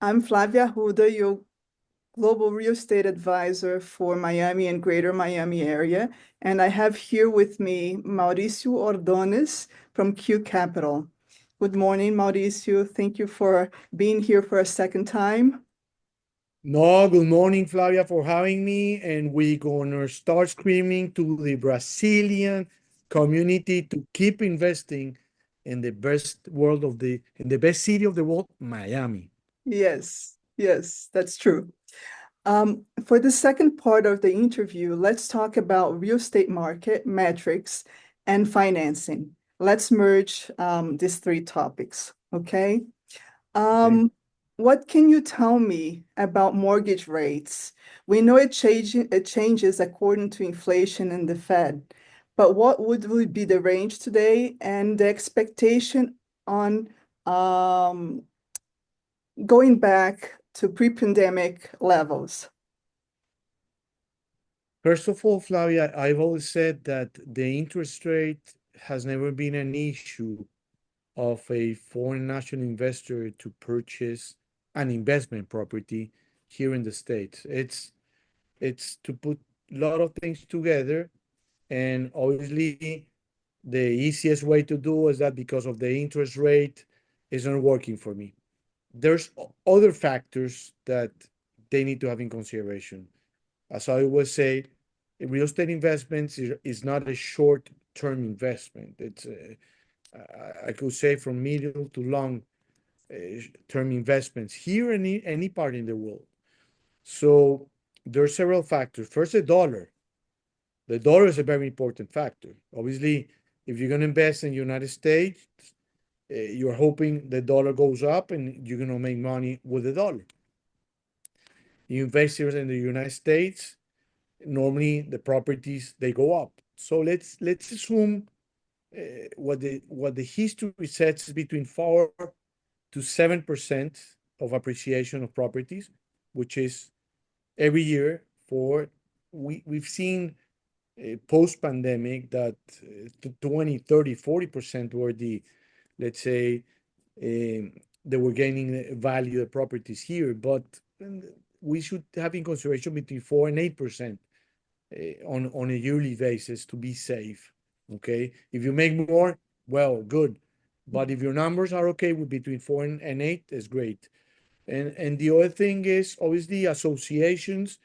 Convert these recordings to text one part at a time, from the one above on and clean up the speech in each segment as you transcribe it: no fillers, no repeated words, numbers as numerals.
I'm Flavia Arruda, your Global Real Estate Advisor for Miami and Greater Miami area. And I have here with me Mauricio Ordonez from Q Capital. Good morning, Mauricio. Thank you for being here for a second time. No, good morning, Flavia, for having me. And we're gonna start screaming to the Brazilian community to keep investing in the best in the best city of the world, Miami. Yes, that's true. For the second part of the interview, let's talk about real estate market metrics and financing. Let's merge these three topics, okay? Okay. What can you tell me about mortgage rates? We know it changes according to inflation and the Fed, but what would be the range today and the expectation on going back to pre-pandemic levels? First of all, Flavia, I've always said that the interest rate has never been an issue of a foreign national investor to purchase an investment property here in the States. It's to put a lot of things together, and obviously the easiest way to do is that because of the interest rate isn't working for me. There's other factors that they need to have in consideration. As I always say, real estate investments is not a short-term investment. It's I could say from medium to long term investments here in any part in the world. So there are several factors. First, the dollar. The dollar is a very important factor. Obviously, if you're going to invest in the United States, you're hoping the dollar goes up and you're going to make money with the dollar. You invest here in the United States, normally the properties they go up. So let's assume what the history says is between 4 to 7% of appreciation of properties, which is every year for we've seen post-pandemic that 20, 30, 40% were the, let's say, they were gaining value of properties here, but we should have in consideration between 4 and 8% on a yearly basis to be safe. Okay, if you make more, well, good, but if your numbers are okay with between 4 and 8, it's great. And the other thing is obviously associations.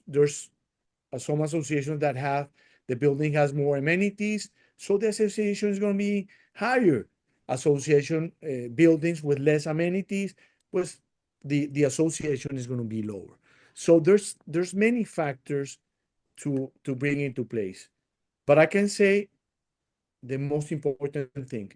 There's some associations that have the building has more amenities, so the association is going to be higher. Association buildings with less amenities, pues the association is going to be lower. So there's many factors to bring into place. But I can say the most important thing,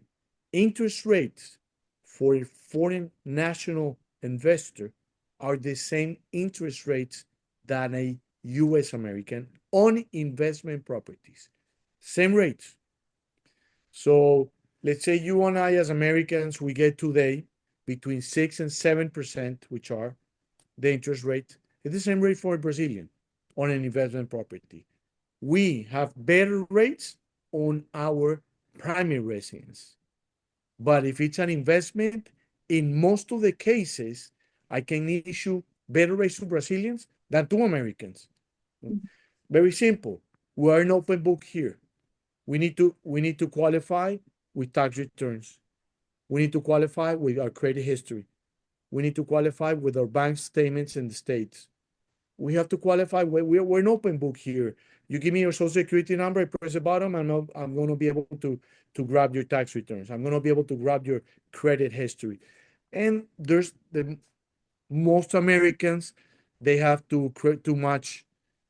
interest rates for a foreign national investor are the same interest rates that a US American on investment properties. Same rates. So let's say you and I as Americans, we get today between 6 and 7%, which are the interest rate. It's the same rate for a Brazilian on an investment property. We have better rates on our primary residence. But if it's an investment, in most of the cases, I can issue better rates to Brazilians than to Americans. Very simple. We are an open book here. We need to qualify with tax returns. We need to qualify with our credit history. We need to qualify with our bank statements in the States. We have to qualify. We're an open book here. You give me your social security number, I press the button, I'm going to be able to grab your tax returns. I'm going to be able to grab your credit history. And there's most Americans, they have too much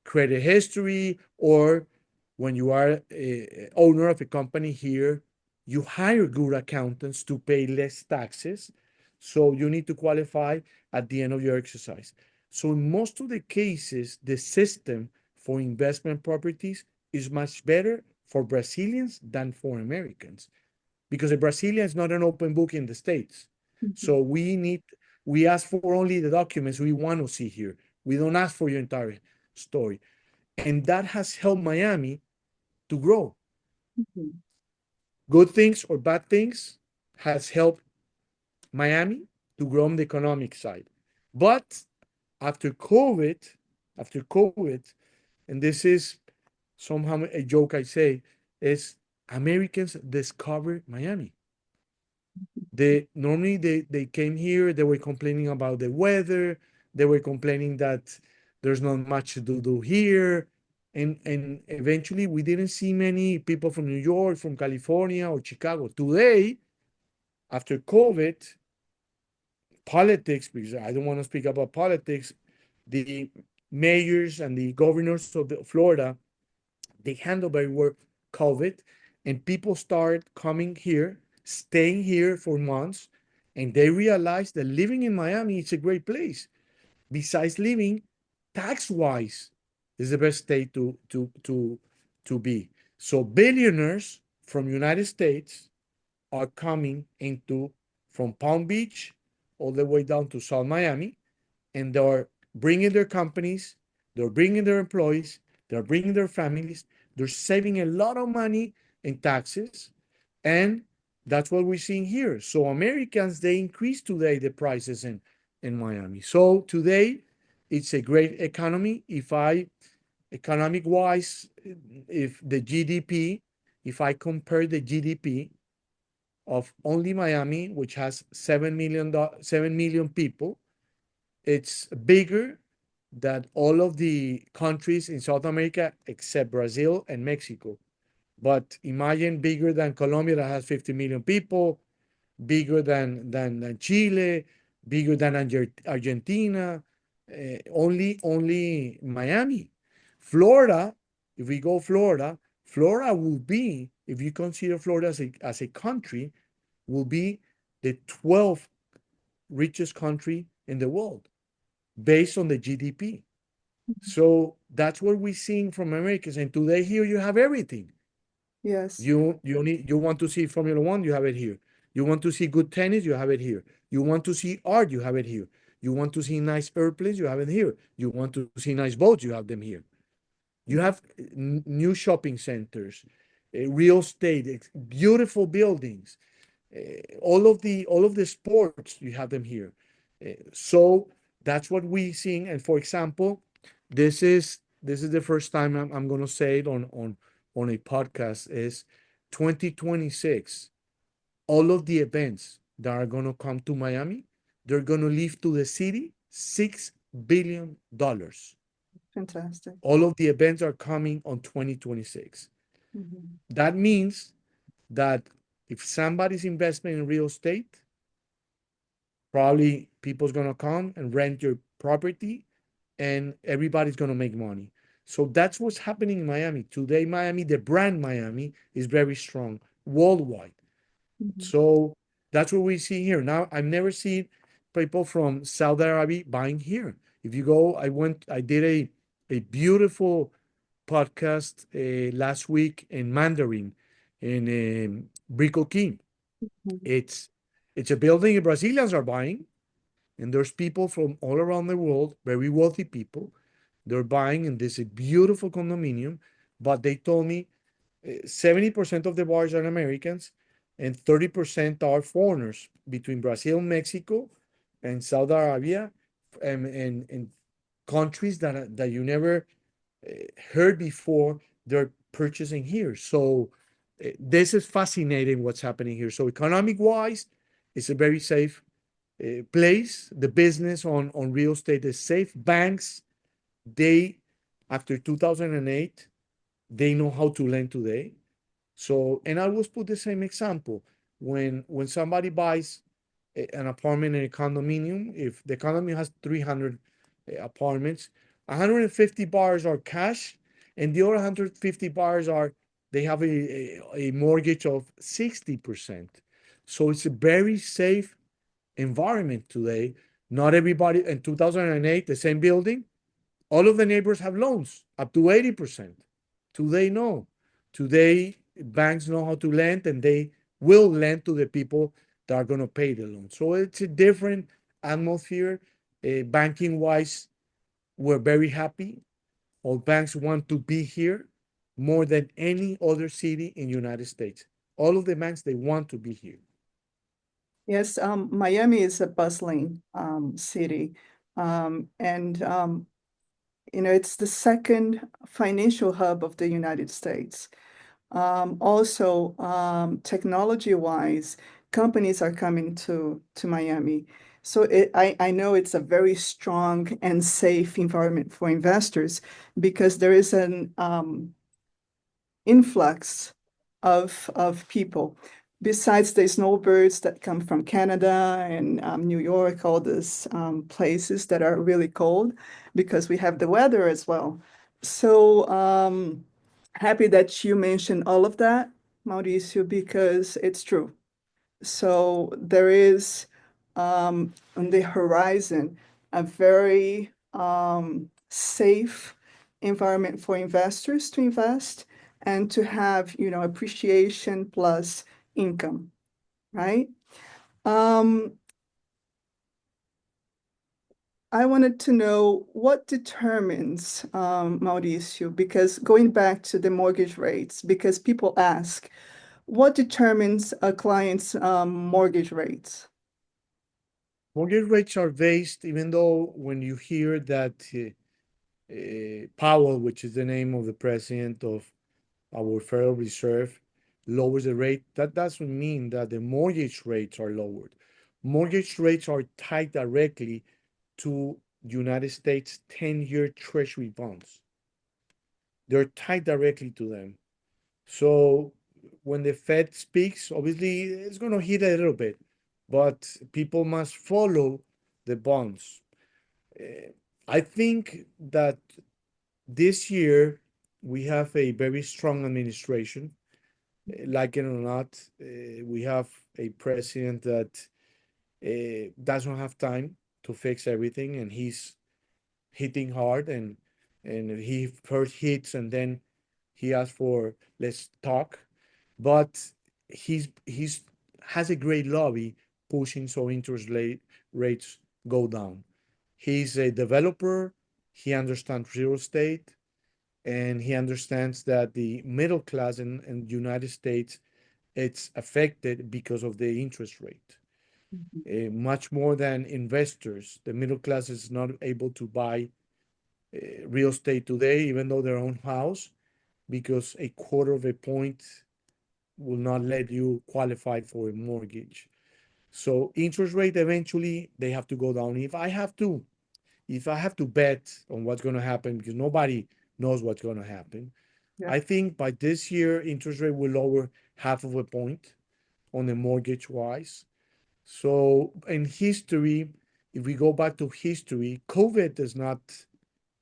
credit history, or when you are a owner of a company here, you hire good accountants to pay less taxes. So you need to qualify at the end of your exercise. So in most of the cases, the system for investment properties is much better for Brazilians than for Americans, because a Brazilian is not an open book in the States. So we ask for only the documents we want to see here. We don't ask for your entire story. And that has helped Miami to grow. Good things or bad things has helped Miami to grow on the economic side. But after COVID, and this is somehow a joke I say, is Americans discovered Miami. They came here, they were complaining about the weather, they were complaining that there's not much to do here. And eventually we didn't see many people from New York, from California or Chicago. Today, after COVID, politics, because I don't want to speak about politics, the mayors and the governors of Florida, they handle very well COVID, and people start coming here, staying here for months, and they realize that living in Miami is a great place. Besides living, tax-wise, is the best state to be. So billionaires from United States are coming into from Palm Beach all the way down to South Miami, and they're bringing their companies, they're bringing their employees, they're bringing their families, they're saving a lot of money in taxes, and that's what we're seeing here. So Americans, they increase today the prices in Miami. So today, it's a great economy. Economic wise, if the GDP, if I compare the GDP of only Miami, which has 7 million people, it's bigger than all of the countries in South America except Brazil and Mexico. But imagine bigger than Colombia that has 50 million people, bigger than Chile, bigger than Argentina, only Miami. Florida, if we go Florida will be, if you consider Florida as a country, will be the 12th richest country in the world based on the GDP. So that's what we're seeing from Americans. And today here you have everything. Yes. You want to see Formula One, you have it here. You want to see good tennis, you have it here. You want to see art, you have it here. You want to see nice airplanes, you have it here. You want to see nice boats, you have them here. You have new shopping centers, real estate, beautiful buildings, all of the sports, you have them here. So that's what we're seeing. And for example, this is the first time I'm going to say it on a podcast, is 2026. All of the events that are going to come to Miami, they're going to leave to the city $6 billion. Fantastic. All of the events are coming on 2026. Mm-hmm. That means that if somebody's investment in real estate, probably people's going to come and rent your property and everybody's going to make money. So that's what's happening in Miami. Today, Miami, the brand Miami, is very strong worldwide. Mm-hmm. So that's what we see here. Now, I've never seen people from Saudi Arabia buying here. If you go, I did a beautiful podcast last week in Mandarin in Brickell Key. Mm-hmm. It's a building Brazilians are buying, and there's people from all around the world, very wealthy people. They're buying in this beautiful condominium, but they told me 70% of the buyers are Americans and 30% are foreigners between Brazil, Mexico, and Saudi Arabia, and countries that you never heard before. They're purchasing here. So this is fascinating what's happening here. So economic wise, it's a very safe place. The business on real estate is safe. Banks, they, after 2008, they know how to lend today. So, and I will put the same example. When somebody buys an apartment in a condominium, if the condominium has 300 apartments, 150 bars are cash, and the other 150 bars they have a mortgage of 60%. So it's a very safe environment today. Not everybody, in 2008, the same building, all of the neighbors have loans up to 80%. Today, no. Today, banks know how to lend, and they will lend to the people that are going to pay the loan. So it's a different atmosphere. Banking wise, we're very happy. All banks want to be here more than any other city in the United States. All of the banks, they want to be here. Yes, Miami is a bustling city. And it's the second financial hub of the United States. Also, technology-wise, companies are coming to Miami. So I know it's a very strong and safe environment for investors because there is an influx of people. Besides the snowbirds that come from Canada and New York, all these places that are really cold because we have the weather as well. So happy that you mentioned all of that, Mauricio, because it's true. So there is on the horizon a very safe environment for investors to invest and to have, appreciation plus income, right? I wanted to know what determines, Mauricio, because going back to the mortgage rates, because people ask, what determines a client's mortgage rates? Mortgage rates are based, even though when you hear that Powell, which is the name of the president of our Federal Reserve, lowers the rate, that doesn't mean that the mortgage rates are lowered. Mortgage rates are tied directly to United States 10-year Treasury bonds. They're tied directly to them. So when the Fed speaks, obviously it's going to hit a little bit, but people must follow the bonds. I think that this year we have a very strong administration. Like it or not, we have a president that doesn't have time to fix everything, and he's hitting hard, and he first hits and then he asks for let's talk, but he's has a great lobby pushing so rates go down. He's a developer. He understands real estate, and he understands that the middle class in the United States, it's affected because of the interest rate. Much more than investors, the middle class is not able to buy real estate today, even though their own house, because a quarter of a point will not let you qualify for a mortgage. So interest rate eventually they have to go down. If I have to bet on what's going to happen, because nobody knows what's going to happen, Yeah. I think by this year interest rate will lower half of a point on the mortgage wise. So in history, if we go back to history, COVID is not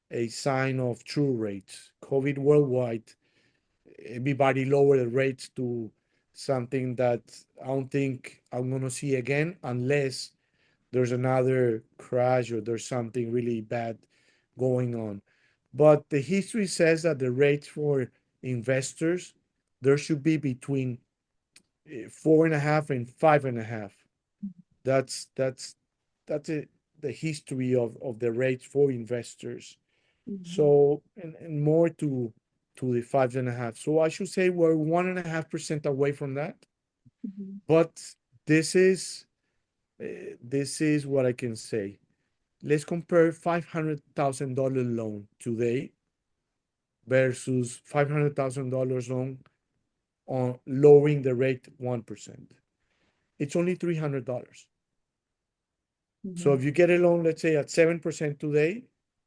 a sign of true rates. COVID worldwide, everybody lowered the rates to something that I don't think I'm going to see again unless there's another crash or there's something really bad going on. But the history says that the rates for investors, there should be between 4.5 and 5.5. That's that's the history of the rates for investors. So and more to the 5.5. So I should say we're 1.5% away from that. But this is this is what I can say. Let's compare $500,000 loan today versus $500,000 loan on lowering the rate 1%. It's only $300. So if you get a loan, let's say at 7% today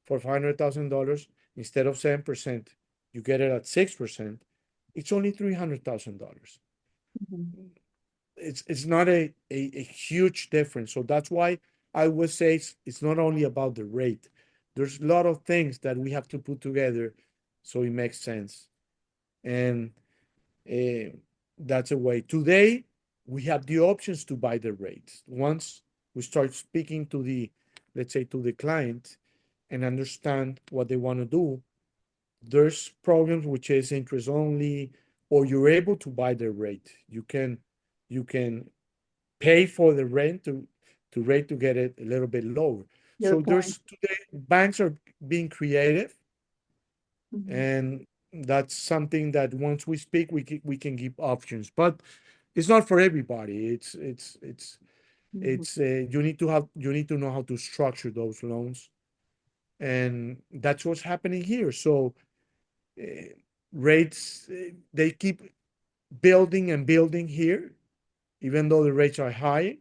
for $500,000, instead of 7%, you get it at 6%, it's only $300,000. It's not a huge difference. So that's why I would say it's not only about the rate. There's a lot of things that we have to put together so it makes sense. And that's a way. Today, we have the options to buy the rates. Once we start speaking to the, let's say, to the client and understand what they want to do, there's programs which is interest only, or you're able to buy the rate. You can pay for the rent to rate to get it a little bit lower. Your So point. there's today banks are being creative, Mhm. and that's something that once we speak we can give options, but it's not for everybody. It's It's you need to know how to structure those loans, and that's what's happening here. So rates they keep building and building here, even though the rates are high.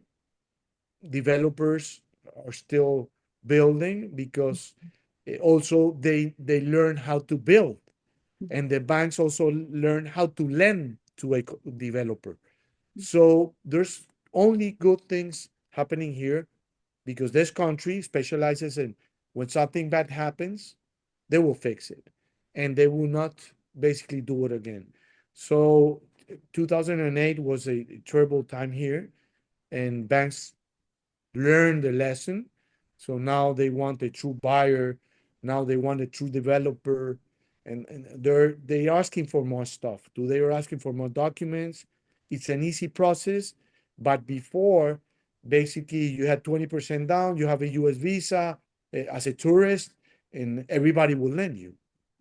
Developers are still building because also they learn how to build, and the banks also learn how to lend to a developer. So there's only good things happening here because this country specializes in when something bad happens, they will fix it and they will not basically do it again. So 2008 was a terrible time here, and banks learned the lesson. So now they want a true buyer. Now they want a true developer, and they're asking for more stuff. They are asking for more documents. It's an easy process, but before, basically, you had 20% down. You have a U.S. visa as a tourist, and everybody will lend you.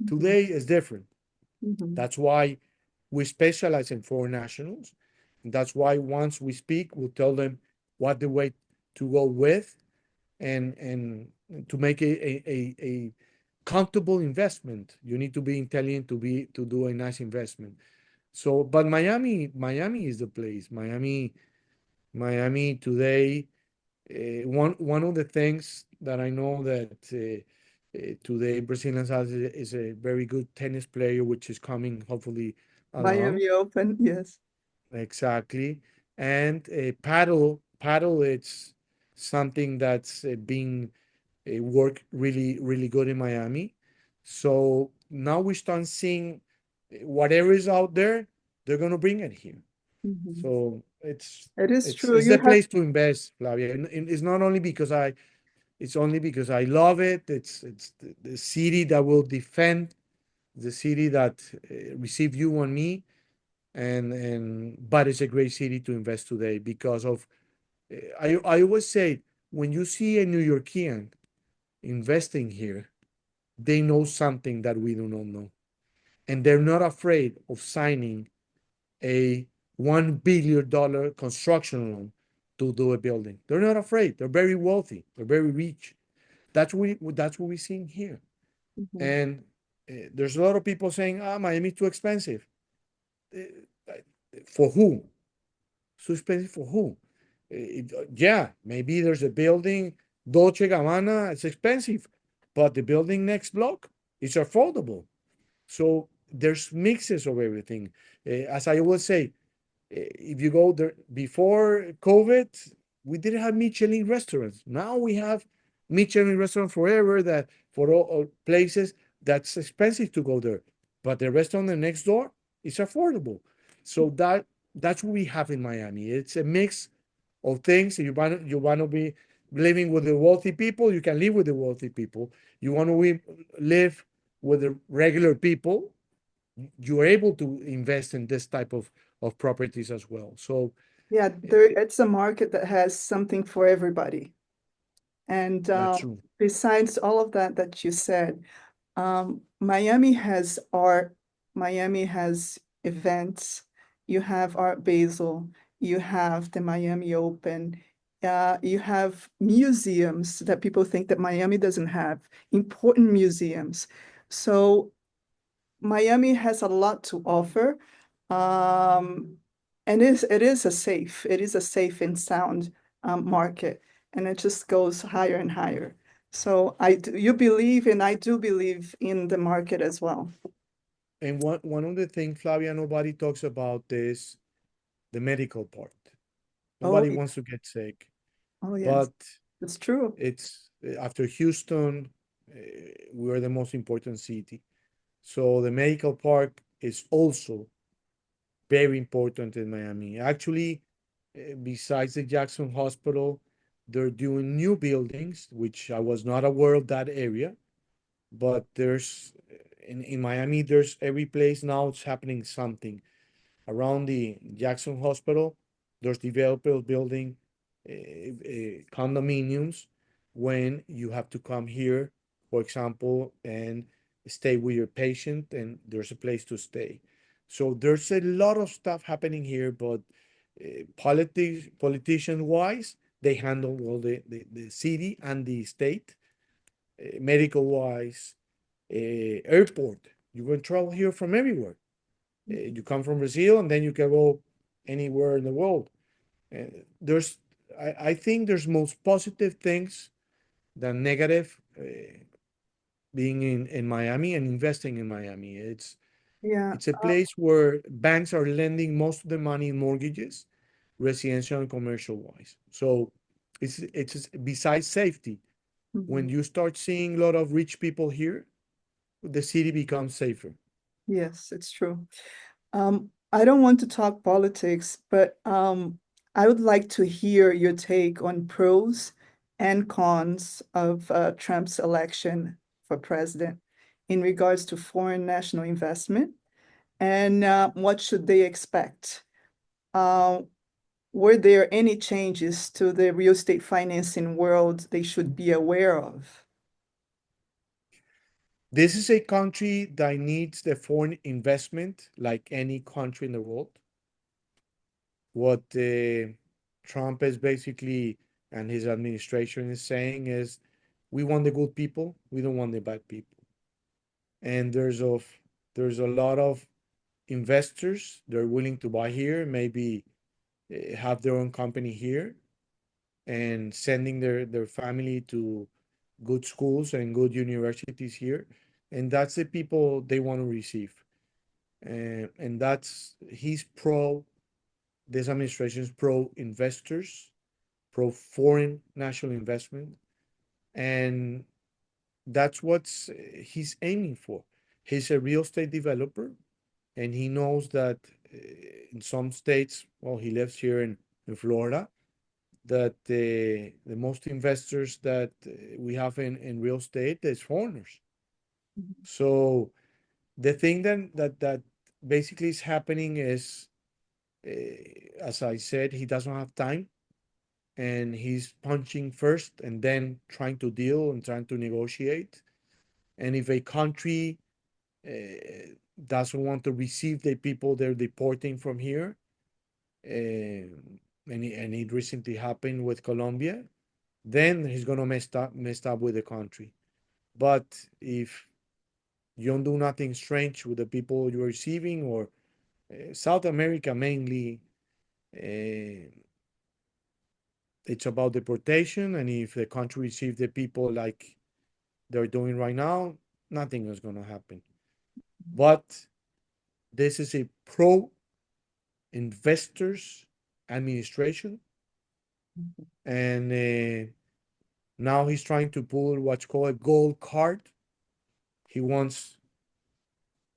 Today is different. That's why we specialize in foreign nationals. And that's why once we speak, we'll tell them what the way to go with, and to make a comfortable investment. You need to be intelligent to do a nice investment. So, but Miami is the place. Miami today. One of the things that I know that today Brazilians has is a very good tennis player, which is coming hopefully along. Miami Open, yes. Exactly. And paddle, it's something that's being work really good in Miami. So now we start seeing whatever is out there, they're gonna bring it here. So It is true. it's You the have, place to invest, Flavia. And it's not only because it's only because I love it. It's the city that will defend, the city that receive you and me, and but it's a great city to invest today because of I always say when you see a New Yorkian investing here, they know something that we do not know, and they're not afraid of signing a $1 billion construction loan to do a building. They're not afraid. They're very wealthy. They're very rich. That's what we're seeing here. And there's a lot of people saying, Miami's too expensive. For who? So expensive for who? Yeah, maybe there's a building, Dolce Gabbana, it's expensive, but the building next block is affordable. So there's mixes of everything. As I always say, if you go there before COVID, we didn't have Michelin restaurants. Now we have Michelin restaurant forever that for all places that's expensive to go there, but the restaurant the next door is affordable. So that's what we have in Miami. It's a mix of things. You want to be living with the wealthy people, you can live with the wealthy people. You want to live with the regular people, you're able to invest in this type of properties as well. So yeah, it's a market that has something for everybody. And that's true. besides all of that you said, Miami has art, Miami has events. You have Art Basel, you have the Miami Open, you have museums that people think that Miami doesn't have, important museums. So Miami has a lot to offer. And it is a safe and sound market, and it just goes higher and higher. So you believe, and I do believe in the market as well. And one of the things, Flavia, nobody talks about is the medical part. Oh, Nobody wants to get sick, oh yes, but it's true. it's after Houston, we are the most important city. So the medical park is also very important in Miami. Actually, besides the Jackson Hospital, they're doing new buildings, which I was not aware of that area. But there's in Miami, there's every place now it's happening something. Around the Jackson Hospital, there's developers building condominiums when you have to come here, for example, and stay with your patient, and there's a place to stay. So there's a lot of stuff happening here, but politician wise, They handle all the city and the state, medical wise, airport. You can travel here from everywhere. You come from Brazil and then you can go anywhere in the world. There's, I think there's most positive things than negative being in Miami and investing in Miami. Yeah. It's a place where banks are lending most of the money in mortgages, residential and commercial wise. So it's besides safety. When Mhm. you start seeing a lot of rich people here, the city becomes safer. Yes, it's true. I don't want to talk politics, but I would like to hear your take on pros and cons of Trump's election for president in regards to foreign national investment and what should they expect? Uh, were there any changes to the real estate financing world they should be aware of? This is a country that needs the foreign investment like any country in the world. What Trump is basically and his administration is saying is we want the good people, we don't want the bad people. And there's a lot of investors they're willing to buy here, maybe have their own company here and sending their family to good schools and good universities here. And that's the people they want to receive. And that's he's pro this administration is pro investors, pro foreign national investment, and that's what he's aiming for. He's a real estate developer, and he knows that in some states, well, he lives here in Florida, that the most investors that we have in real estate is foreigners. So the thing that basically is happening is, as I said, he doesn't have time and he's punching first and then trying to deal and trying to negotiate. And if a country doesn't want to receive the people they're deporting from here, and it recently happened with Colombia, then he's gonna messed up with the country. But if you don't do nothing strange with the people you're receiving, or South America mainly, uh, it's about deportation, and if the country receives the people like they're doing right now, nothing is going to happen. But this is a pro investors administration, and now he's trying to pull what's called a gold card. He wants,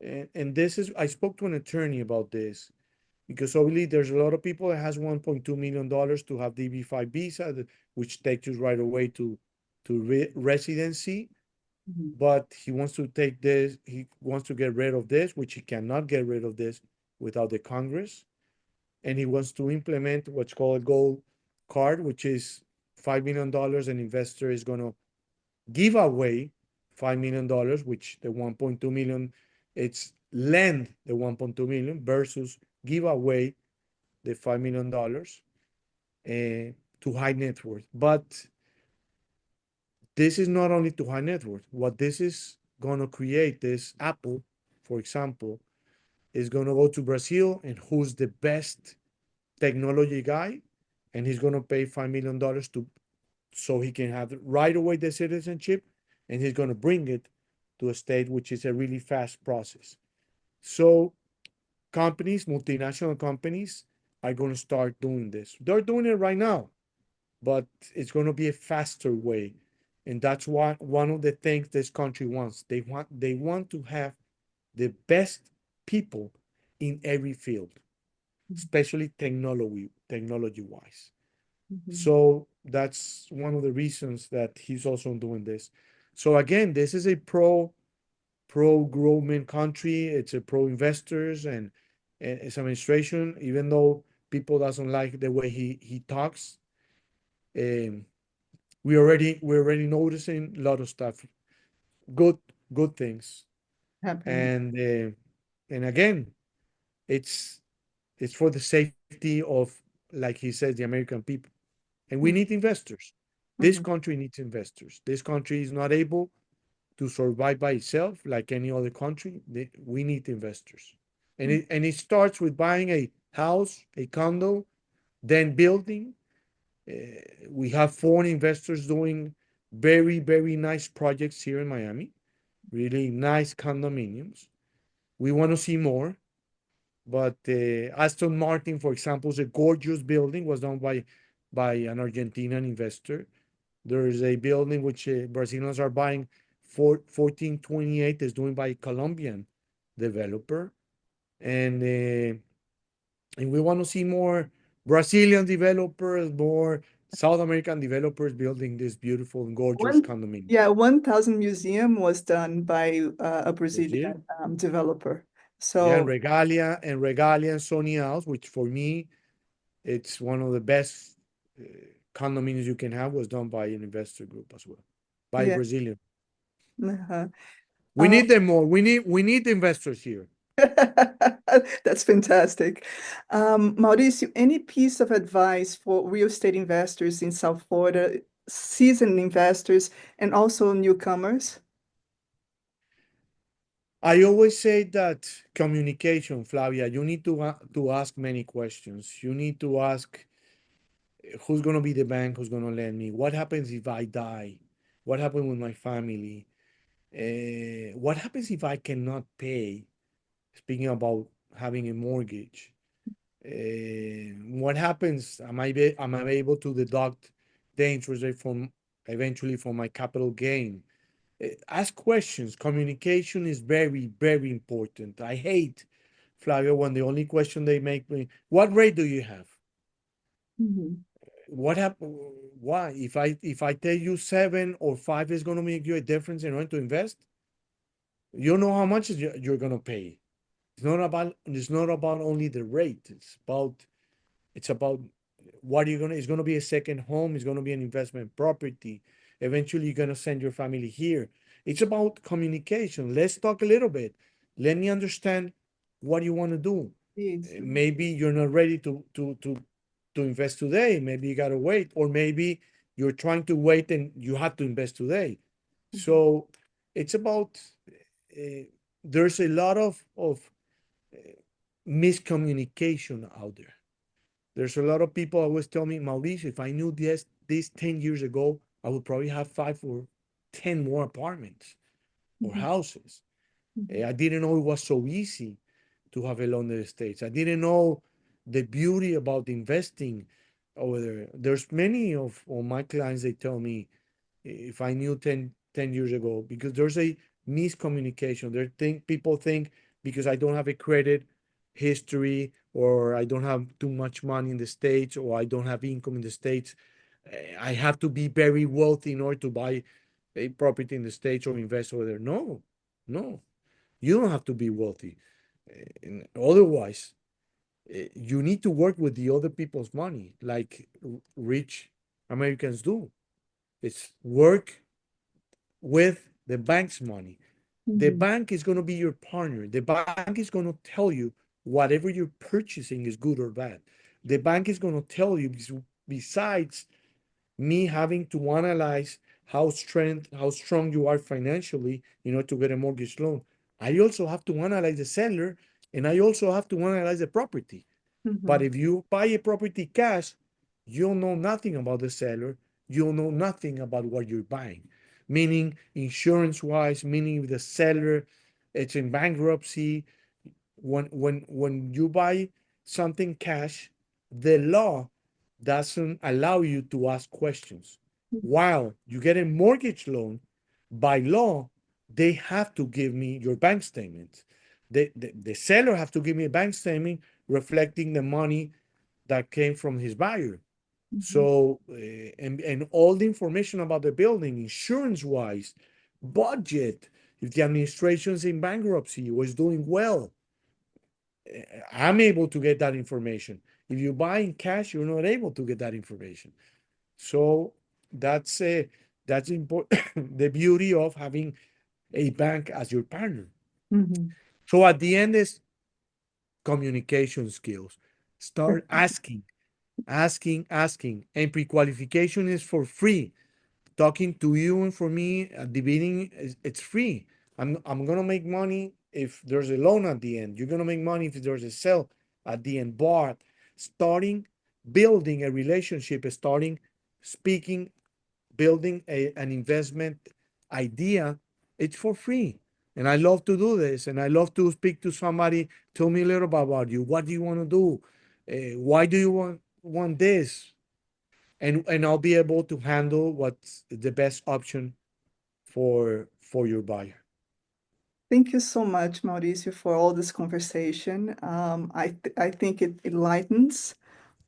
and this is, I spoke to an attorney about this because obviously there's a lot of people that has $1.2 million to have DB5 visa, which takes you right away to residency. Mhm. But he wants to take this, he wants to get rid of this, which he cannot get rid of this without the Congress. And he wants to implement what's called a gold card, which is $5 million. An investor is going to give away $5 million, which the 1.2 million, it's lend the 1.2 million versus give away the $5 million to high net worth. But this is not only to high net worth. What this is going to create is Apple, for example, is going to go to Brazil and who's the best technology guy, and he's going to pay $5 million to so he can have right away the citizenship, and he's going to bring it to a state, which is a really fast process. So companies, multinational companies, are going to start doing this. They're doing it right now, but it's going to be a faster way. And that's why one of the things this country wants. They want to have the best people in every field, especially technology wise. Mhm. So that's one of the reasons that he's also doing this. So again, this is a pro government country. It's a pro investors and its administration. Even though people doesn't like the way he talks, um, we're already noticing a lot of stuff, good good things, Happening. and again, it's it's for the safety of, like he says, the American people. And we need investors. This Mhm. country needs investors. This country is not able to survive by itself like any other country. We need investors. And it starts with buying a house, a condo, then building. We have foreign investors doing very, very nice projects here in Miami, really nice condominiums. We want to see more. But Aston Martin, for example, is a gorgeous building, was done by an Argentinian investor. There is a building which Brazilians are buying, 1428, is doing by a Colombian developer. And we want to see more Brazilian developers, more South American developers building this beautiful and gorgeous condominium. 1000 Museum was done by a Brazil. Brazilian developer. Yeah, So and Regalia and Sony House, which for me, it's one of the best condominiums you can have, was done by an investor group as well, by a yeah. Brazilian. Uh-huh. We need them more. We need investors here. That's fantastic. Mauricio, any piece of advice for real estate investors in South Florida, seasoned investors, and also newcomers? I always say that communication, Flavia, you need to ask many questions. You need to ask who's going to be the bank, who's going to lend me, what happens if I die, what happens with my family, what happens if I cannot pay, speaking about having a mortgage. What happens? Am I able to deduct the interest rate from eventually from my capital gain? Ask questions. Communication is very, very important. I hate, Flavio, when the only question they make me, what rate do you have? Mhm. What happened? Why? If I tell you 7 or 5 is going to make you a difference in order to invest, you know how much you're going to pay. It's not about only the rate. It's about what you're gonna. It's gonna be a second home. It's gonna be an investment property. Eventually, you're gonna send your family here. It's about communication. Let's talk a little bit. Let me understand what you want to do. Yes. Maybe you're not ready to invest today. Maybe you gotta wait, or maybe you're trying to wait and you have to invest today. So it's about. There's a lot of miscommunication out there. There's a lot of people always tell me, Mauricio, if I knew this 10 years ago, I would probably have 5 or 10 more apartments or Mhm. houses. Mhm. I didn't know it was so easy to have a loan in the States. I didn't know the beauty about investing over there. There's many of my clients, they tell me, if I knew 10 years ago, because there's a miscommunication. People think because I don't have a credit history, or I don't have too much money in the States, or I don't have income in the States, I have to be very wealthy in order to buy a property in the States or invest over there. No, no, you don't have to be wealthy. Otherwise, you need to work with the other people's money, like rich Americans do. It's work with the bank's money. The Mhm. bank is going to be your partner. The bank is going to tell you whatever you're purchasing is good or bad. The bank is going to tell you, besides me having to analyze how strong you are financially in order to get a mortgage loan, I also have to analyze the seller, and I also have to analyze the property. But Mhm. if you buy a property cash, you'll know nothing about the seller. You'll know nothing about what you're buying, meaning insurance wise, meaning if the seller it's in bankruptcy. When you buy something cash, the law doesn't allow you to ask questions. While you get a mortgage loan, by law, they have to give me your bank statement. The seller have to give me a bank statement reflecting the money that came from his buyer. Mhm. So, and all the information about the building, insurance wise, budget, if the administration's in bankruptcy or is doing well, I'm able to get that information. If you buy in cash, you're not able to get that information. So that's that's important. The beauty of having a bank as your partner. Mhm. So at the end is communication skills. Start asking. asking. And pre-qualification is for free. Talking to you and for me at the beginning, it's free. I'm gonna make money if there's a loan at the end. You're gonna make money if there's a sale at the end. But starting building a relationship, starting speaking, building an investment idea, it's for free. And I love to do this. And I love to speak to somebody. Tell me a little bit about you. What do you want to do? Why do you want this? And I'll be able to handle what's the best option for your buyer. Thank you so much, Mauricio, for all this conversation. I think it enlightens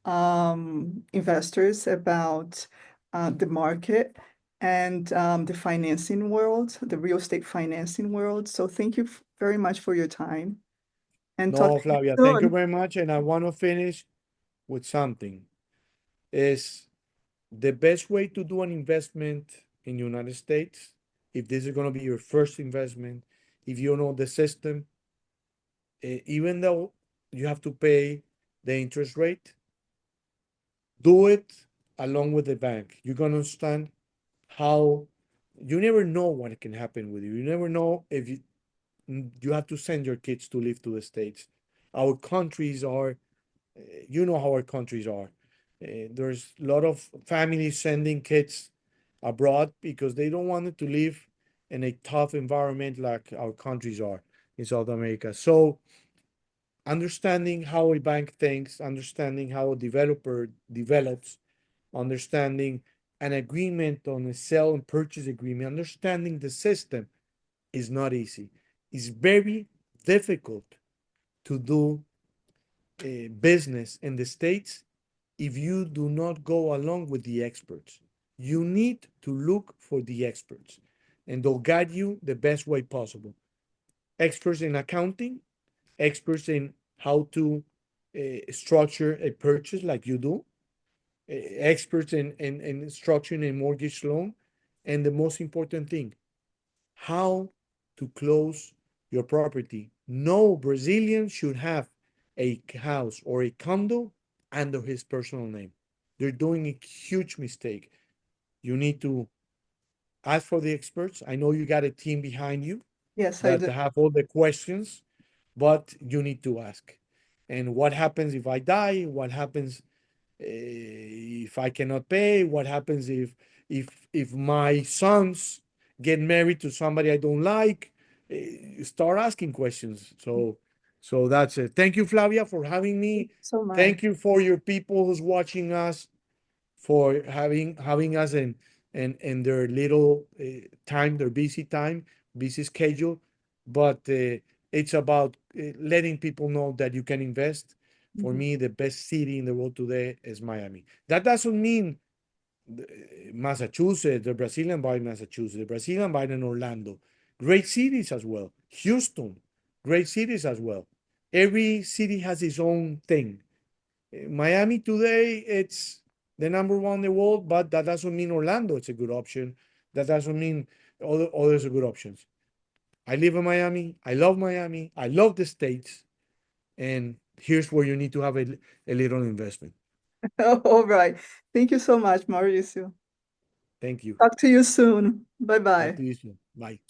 investors about the market and the financing world, the real estate financing world. So thank you very much for your time. And talk No, to you Flavia, thank you soon. very much. And I want to finish with something. Is the best way to do an investment in the United States, if this is going to be your first investment, if you know the system, even though you have to pay the interest rate, do it along with the bank. You're going to understand how you never know what can happen with you. You never know if you have to send your kids to live to the States. Our countries are, you know how our countries are. There's a lot of families sending kids abroad because they don't want to live in a tough environment like our countries are in South America. So understanding how a bank thinks, understanding how a developer develops, understanding an agreement on a sell and purchase agreement, understanding the system is not easy. It's very difficult to do business in the States if you do not go along with the experts. You need to look for the experts, and they'll guide you the best way possible. Experts in accounting, experts in how to structure a purchase like you do, experts in structuring a mortgage loan, and the most important thing, how to close your property. No Brazilian should have a house or a condo under his personal name. They're doing a huge mistake. You need to ask for the experts. I know you got a team behind you Yes, I that do. have all the questions, but you need to ask. And what happens if I die? What happens if I cannot pay? What happens if my sons get married to somebody I don't like? Start asking questions. So that's it. Thank you, Flavia, for having Thank me. you so much. Thank you for your people who's watching us, for having us in their little time, their busy time, busy schedule. But it's about letting people know that you can invest. For Mhm. me, the best city in the world today is Miami. That doesn't mean Massachusetts, the Brazilian buy in Massachusetts, the Brazilian buy in Orlando. Great cities as well. Houston, great cities as well. Every city has its own thing. Miami today, it's the number one in the world, but that doesn't mean Orlando it's a good option. That doesn't mean others are good options. I live in Miami. I love Miami. I love the States. And here's where you need to have a little investment. All right. Thank you so much, Mauricio. Thank you. Talk to you soon. Talk Bye-bye. to you soon. Bye.